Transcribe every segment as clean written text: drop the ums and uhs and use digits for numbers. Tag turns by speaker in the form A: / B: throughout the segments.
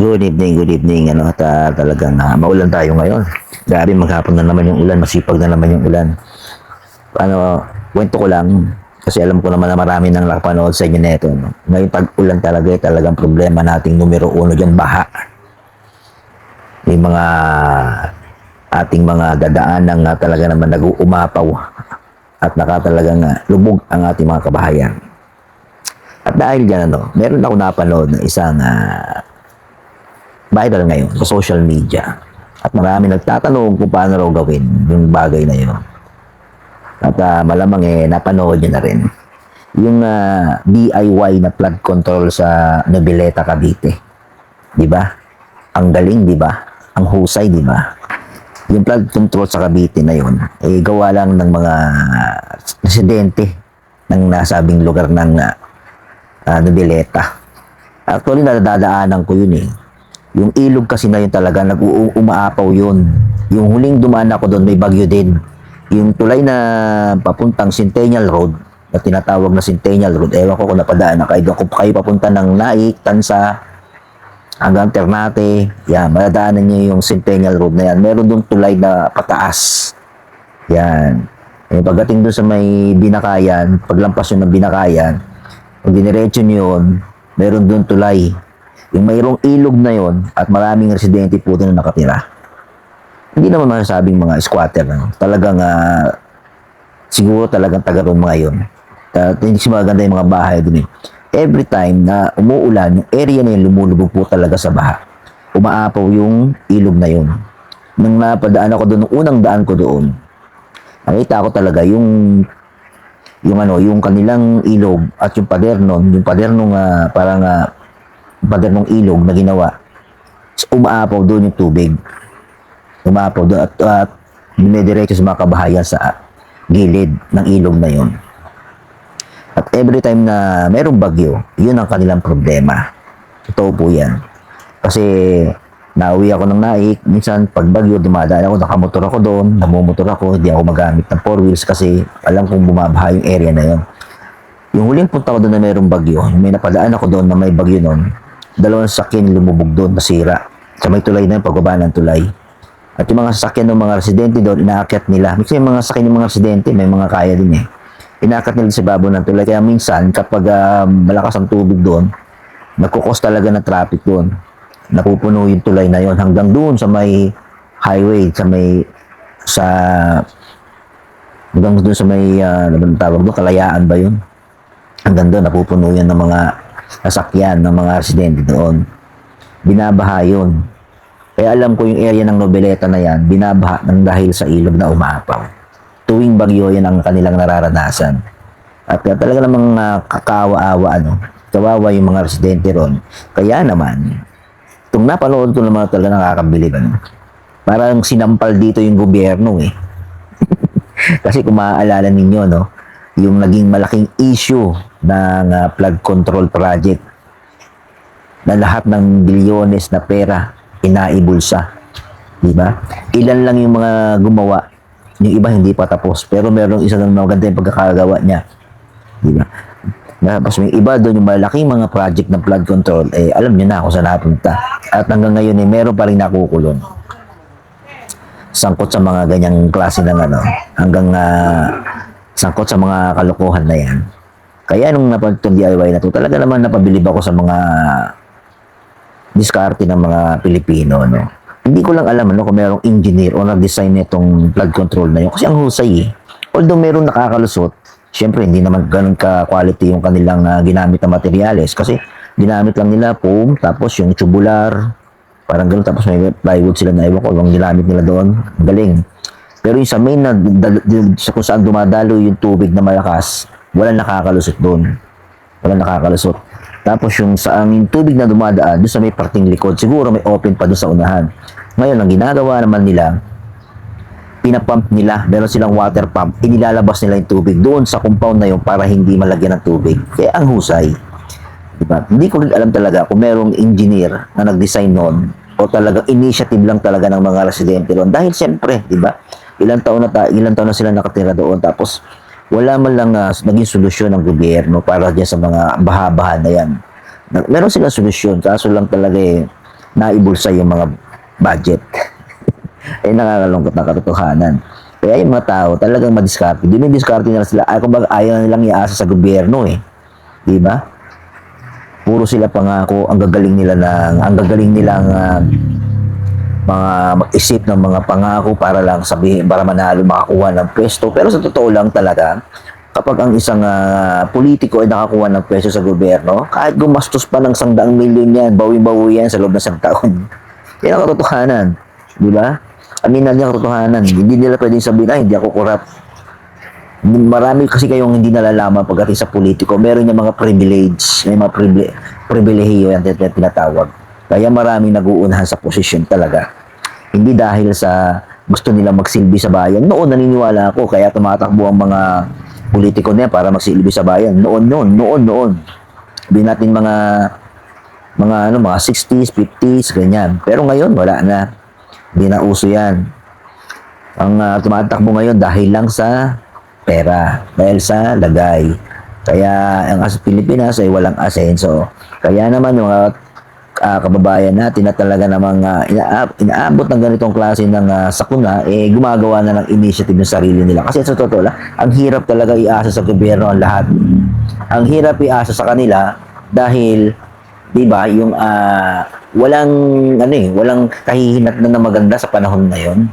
A: Good evening. Ano, at talagang maulan tayo ngayon. Grabe, maghapon na naman yung ulan, masipag na naman yung ulan. Ano, kwento ko lang, kasi alam ko naman na marami nang nakapanood sa inyo neto. No? Ngayon, pag-ulan talaga, talagang problema nating numero uno dyan, baha. Yung mga ating mga dadaan ng talaga naman nag-uumapaw at nakatalagang lubog ang ating mga kabahayan. At dahil dyan, ano, meron ako napanood ng isang viral ngayon sa social media. At marami nagtatanong kung paano raw gawin yung bagay na yun. At malamang napanood nyo na rin. Yung DIY na flood control sa Noveleta, Cavite. Di ba? Ang galing, di ba? Ang husay, di ba? Yung flood control sa Cavite na yun, gawa lang ng mga residente ng nasabing lugar ng Noveleta. Actually, nadadaanan ko yun eh. Yung ilog kasi na yun talaga, umaapaw yun. Yung huling dumaan ako doon, may bagyo din. Yung tulay na papuntang Centennial Road, na tinatawag na Centennial Road, ewan ko kung napadaan na kayo. Kung kayo papunta ng Naik, Tansa, hanggang Ternate, yan, madadaanan nyo yung Centennial Road na yan. Meron doon tulay na pataas. Yan. Pagdating doon sa may Binakayan, paglampas yun ng Binakayan, pag diniretso nyo yun, meron doon tulay. Yung mayroong ilog na yon at maraming residente po doon na nakatira. Hindi naman masasabing mga squatter. No? Talagang, siguro talagang taga roon mga yun. Hindi si maganda yung mga bahay doon eh. Every time na umuulan, yung area na yun lumulubog po talaga sa baha. Umaapaw yung ilog na yun. Nung napadaan ako doon, nung unang daan ko doon, nakita ko talaga yung kanilang ilog at yung padernong ng ilog na ginawa, umaapaw doon yung tubig. Umaapaw doon at dinediretso sa mga kabahayan sa gilid ng ilog na yun. At every time na mayroong bagyo, yun ang kanilang problema. Totoo po yan. Kasi nauwi ako ng Naik, minsan pag bagyo, dumadaan ako, nakamotor ako doon, namumotor ako, hindi ako magamit ng 4 wheels kasi alam kong bumabaha yung area na yun. Yung huling punta ko doon na mayroong bagyo, may napadaan ako doon na may bagyo noon, dalawang sasakyan lumubog doon, nasira. Sa may tulay na yung pagbaba ng tulay. At yung mga sasakyan ng mga residente doon, inaakyat nila. Minsan yung mga sasakyan ng mga residente, may mga kaya din eh. Inaakyat nila sa babaw ng tulay. Kaya minsan, kapag malakas ang tubig doon, nagkukos talaga ng traffic doon. Napupuno yung tulay na yon hanggang doon sa may highway, hanggang doon sa may, tawag doon, Kalayaan ba yun? Hanggang doon, napupuno yan ng mga sasakyan ng mga residente doon. Binabaha yun. Kaya alam ko yung area ng Noveleta na yan, binabaha ng dahil sa ilog na umaapaw. Tuwing bagyo yan ang kanilang nararanasan. At talaga namang kakaawa-awa, kawawa yung mga residente ron. Kaya naman, itong napanood ko naman talaga nakakabilib. Parang sinampal dito yung gobyerno eh. Kasi kung maaalala ninyo, yung naging malaking issue ng flood control project na lahat ng bilyones na pera inaibulsa. Diba? Ilan lang yung mga gumawa, yung iba hindi pa tapos, pero merong isa ng maganda yung pagkakagawa niya. Diba? Tapos may iba doon yung malaking mga project ng flood control, alam niyo na kung saan napunta. At hanggang ngayon, meron pa rin nakukulong. Sangkot sa mga ganyang klase ng hanggang sangkot sa mga kalokohan na yan. Kaya nung napagtong DIY na to, talaga naman napabilib ako sa mga diskarte ng mga Pilipino. Hindi ko lang alam kung mayroong engineer o nag-design nitong flood control na yun. Kasi ang husay eh. Although mayroong nakakalusot, syempre hindi naman ganun ka-quality yung kanilang ginamit na materyales. Kasi ginamit lang nila foam, tapos yung tubular, parang gano'n, tapos may plywood sila na ewan ko, yung ginamit nila doon, galing. Pero yung sa main na kung saan dumadalo yung tubig na malakas, walang nakakalusot doon. Walang nakakalusot. Tapos yung sa aming tubig na dumadaan, doon sa may parting likod, siguro may open pa doon sa unahan. Ngayon, ang ginagawa naman nila, pinapump nila, meron silang water pump, inilalabas nila yung tubig doon sa compound na yun para hindi malagyan ng tubig. Kaya ang husay. Diba? Hindi ko rin alam talaga kung merong engineer na nag-design noon o talagang initiative lang talaga ng mga residente doon. Dahil siyempre, di ba? Ilang taon na sila nakatira doon, tapos wala man lang naging solusyon ng gobyerno para dyan sa mga baha-baha na yan. Meron silang solusyon, kaso lang talaga naibulsa yung mga budget. Eh, nakakalungkot na katotohanan. Kaya yung mga tao talagang madiskarte. Dinidiskarte nila sila. Ay, kumbaga, ayaw na nilang iasa sa gobyerno eh. Di ba? Puro sila pangako, ang gagaling nila ang gagaling nilang mga mag-isip ng mga pangako para lang sabihin, para manalo, makakuha ng pwesto. Pero sa totoo lang talaga, kapag ang isang politiko ay nakakuha ng pwesto sa gobyerno, kahit gumastos pa ng 100 milyon yan, bawi-bawi yan sa loob ng 1 taon. Yan ang katotohanan. Di ba? Aminan niya ang katotohanan. Hindi nila pwedeng sabihin, hindi ako korap. Marami kasi kayong hindi nalalaman pagdating sa politiko. Meron yung mga privilege, may mga pribilehiyo yan tinatawag. Kaya maraming nag-uunahan sa posisyon talaga. Hindi dahil sa gusto nila magsilbi sa bayan. Noon naniniwala ako, kaya tumatakbo ang mga politiko niya para magsilbi sa bayan. Noon. Sabihin natin mga 60s, 50s, ganyan. Pero ngayon, wala na. Hindi na uso yan. Ang tumatakbo ngayon dahil lang sa pera, dahil sa lagay. Kaya ang Pilipinas ay walang asenso. Kaya naman yung kababayan natin na talaga namang inaabot ng ganitong klase ng sakuna, gumagawa na ng initiative ng sarili nila. Kasi sa totoo lang, ang hirap talaga iasa sa gobyerno ang lahat. Ang hirap iasa sa kanila dahil, di ba, yung walang kahihinat na maganda sa panahon na yon.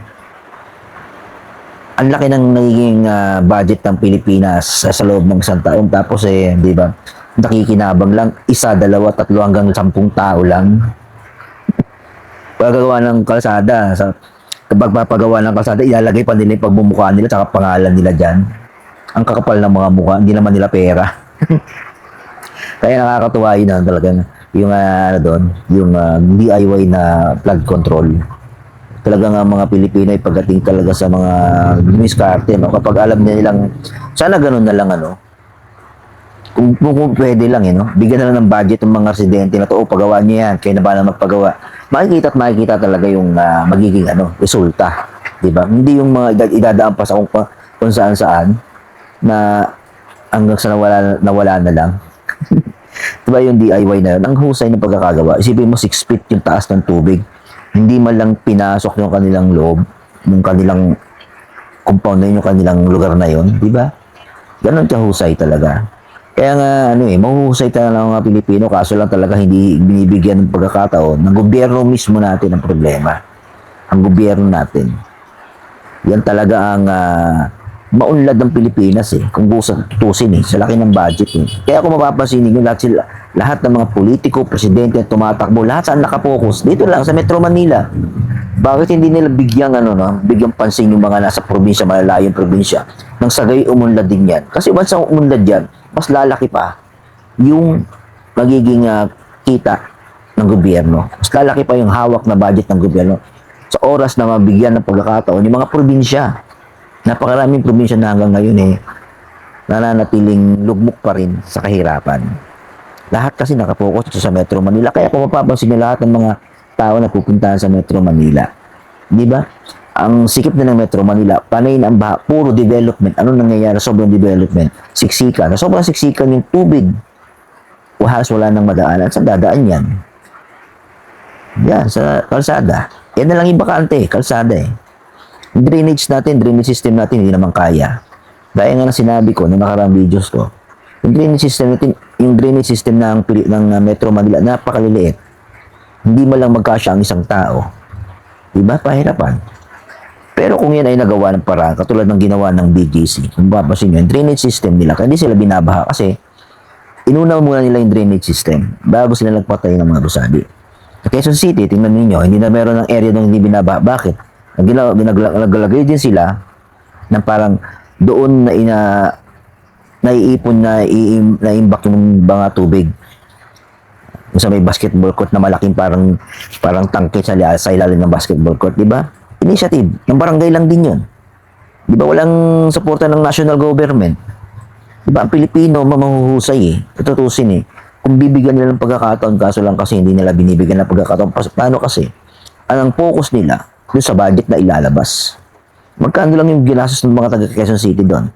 A: Ang laki ng nagiging budget ng Pilipinas sa loob ng 1 taon. Tapos di ba, nakikinabang lang 1, 2, 3 hanggang 10 tao lang. Pagagawa ng kalsada, kapag papagawa ng kalsada, ilalagay pa nila yung pagmumukha nila at pangalan nila dyan. Ang kakapal ng mga mukha, hindi naman nila pera. Kaya nakakatuwa yun talagang yung yung DIY na flood control. Talagang mga Pilipino ay pagdating talaga sa mga diskarte, no? Kapag alam nilang sana ganun na lang kung pwede lang no? Bigyan na lang ng budget ng mga residente na to, pagawa niyo yan, kayo na ba na magpagawa. Makikita talaga yung magiging resulta, di ba? Hindi yung mga idadaan pa sa kung saan na hanggang sa nawala na lang. Diba yung DIY na yun? Ang husay ng pagkakagawa. Isipin mo 6 feet yung taas ng tubig. Hindi man lang pinasok yung kanilang loob, yung kanilang compound na yung kanilang lugar na yun. Diba? Ganon kahusay talaga. Kaya nga, mahuhusay talaga ng mga Pilipino, kaso lang talaga hindi binibigyan ng pagkakataon ng gobyerno mismo natin ang problema. Ang gobyerno natin. Yan talaga ang maunlad ng Pilipinas kung gusto tutusin sa laki ng budget Kaya kung mapapansin niyo lahat ng mga politiko, presidente at tumatakbo, lahat saan nakapokus? Dito lang sa Metro Manila. Bakit hindi nila bigyang pansin yung mga nasa probinsya, malalayong probinsya, nang sagay umunlad din yan? Kasi once ang umunlad yan, mas lalaki pa yung magiging kita ng gobyerno. Mas lalaki pa yung hawak na budget ng gobyerno sa oras na mabigyan ng pagkakataon yung mga probinsya. Napakaraming probinsya na hanggang ngayon nananatiling lugmok pa rin sa kahirapan. Lahat kasi nakapokus sa Metro Manila. Kaya kung mapapansin niyo lahat ng mga tao na pupuntahan sa Metro Manila, di ba? Ang sikip na ng Metro Manila, panay na ang baha, puro development. Ano nangyayari? Sobrang development. Siksikan. Sobrang siksikan yung tubig. Halos wala nang madaanan. Saan dadaan yan? Yan, sa kalsada. Yan na lang yung bakante, kalsada Drainage system natin, hindi naman kaya. Dahil nga na sinabi ko, nung nakaraang videos ko, yung drainage system ng Metro Manila, napakaliliit. Hindi man lang magkasya ang isang tao. Diba? Pahirapan. Pero kung yan ay nagawa ng paraan, katulad ng ginawa ng BGC, kung papasin nyo, yung drainage system nila, kaya hindi sila binabaha kasi inunaw muna nila yung drainage system bago sila nagpatay ng mga gusali. Sa Quezon City, tingnan ninyo, hindi na meron ng area na hindi binabaha. Bakit? Naglalagay din sila ng parang doon na naiipon na naiimbak yung mga tubig. Sa may basketball court na malaking parang tangke sa ilalim ng basketball court, di ba? Initiative ng barangay lang din yun. Di ba walang suporta ng national government? Di ba ang Pilipino mahuhusay tutusin Kung bibigyan nila ng pagkakataon, kaso lang kasi hindi nila binibigyan ng pagkakataon. Paano kasi? Ang focus nila doon sa budget na ilalabas. Magkano lang yung ginastos ng mga taga Quezon City doon?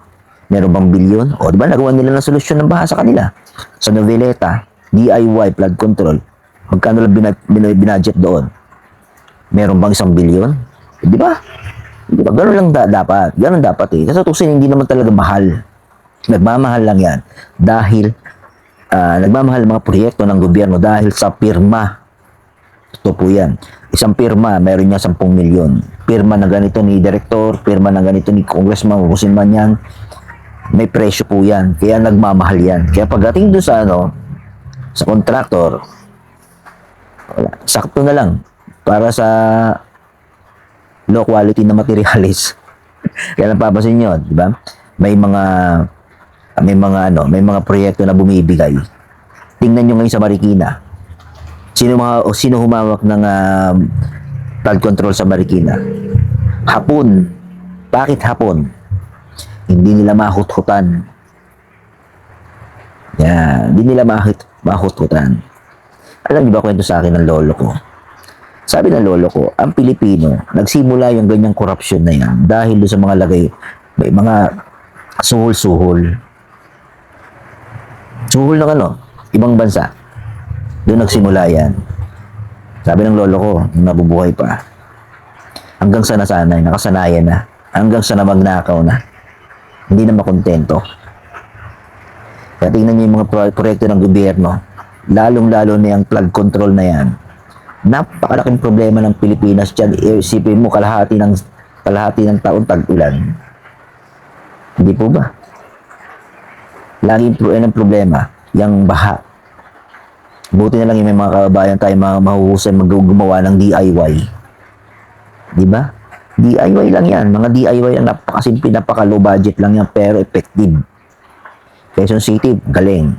A: Meron bang bilyon? O di ba nagawa nila ng solusyon ng baha sa kanila? Sa Noveleta, DIY flood control, Magkano lang binudget doon? Meron bang 1 bilyon? Di ba? Di ba? Ganun lang dapat. Ganun dapat eh. Sa tutusin, hindi naman talaga mahal. Nagmamahal lang yan. Dahil, nagmamahal ang mga proyekto ng gobyerno dahil sa pirma. Ito po yan. Isang pirma, meron niya 10 milyon. Pirma na ganito ni director, pirma na ganito ni congressman, kung man yan. May presyo po yan. Kaya nagmamahal yan. Kaya pagdating doon sa sa contractor, wala. Sakto na lang para sa low quality na materials. Kaya napapansin nyo, di ba? May mga proyekto na bumibigay. Tingnan nyo ngayon sa Marikina. Sino humawak ng flood control sa Marikina? Hapon. Bakit hapon? Hindi nila mahut-hutan. Yan, hindi nila mahut-hutan. Alam niyo ba kwento sa akin ng lolo ko? Sabi ng lolo ko, ang Pilipino, nagsimula yung ganyang korupsyon na yan dahil doon sa mga lagay, may mga suhol-suhol. Suhol ng ibang bansa. Doon nagsimula yan. Sabi ng lolo ko, nung nabubuhay pa, hanggang sa nasanay, nakasanayan na, hanggang sa namagnakaw na, hindi na makontento. Kaya tingnan niyo yung mga proyekto ng gobyerno, lalong-lalo na yung flood control na yan. Napakalaking problema ng Pilipinas dyan. Isipin mo, kalahati ng taon tag-ulan. Hindi po ba? Laging ang problema, yung baha. Buti na lang yung may mga kababayan tayo mahuhusay gumawa ng DIY. Di ba? DIY lang yan. Mga DIY ang napakasimple, napaka-low budget lang yan, pero effective. Quezon City, galing.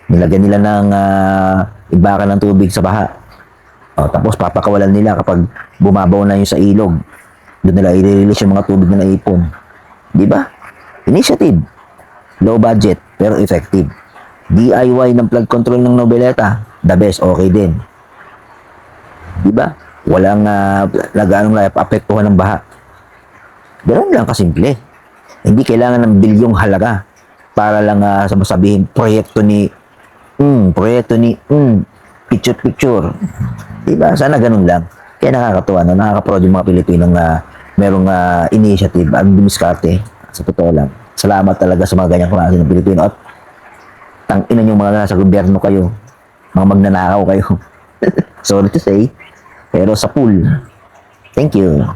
A: Nilagyan nila ng ibakan ng tubig sa baha. Tapos papakawalan nila kapag bumabaw na yung sa ilog. Doon nila i-release yung mga tubig na naipon. Di ba? Initiative. Low budget, pero effective. DIY ng flood control ng Nobeleta, the best, okay din. Di ba? Walang nag-anong apektuhan ng baha. Ganun lang kasimple. Hindi kailangan ng bilyong halaga para lang sabihin proyekto ni picture. Diba? Sana ganun lang. Kaya nakakatuwa, nakaka-proud yung mga Pilipinong merong initiative, ang dumiskarte. Sa totoo lang. Salamat talaga sa mga ganyang klase ng Pilipino. At tanginan yung mga nasa gobyerno kayo. Mga magnanakaw kayo. Sorry to say. Pero sa pool. Thank you.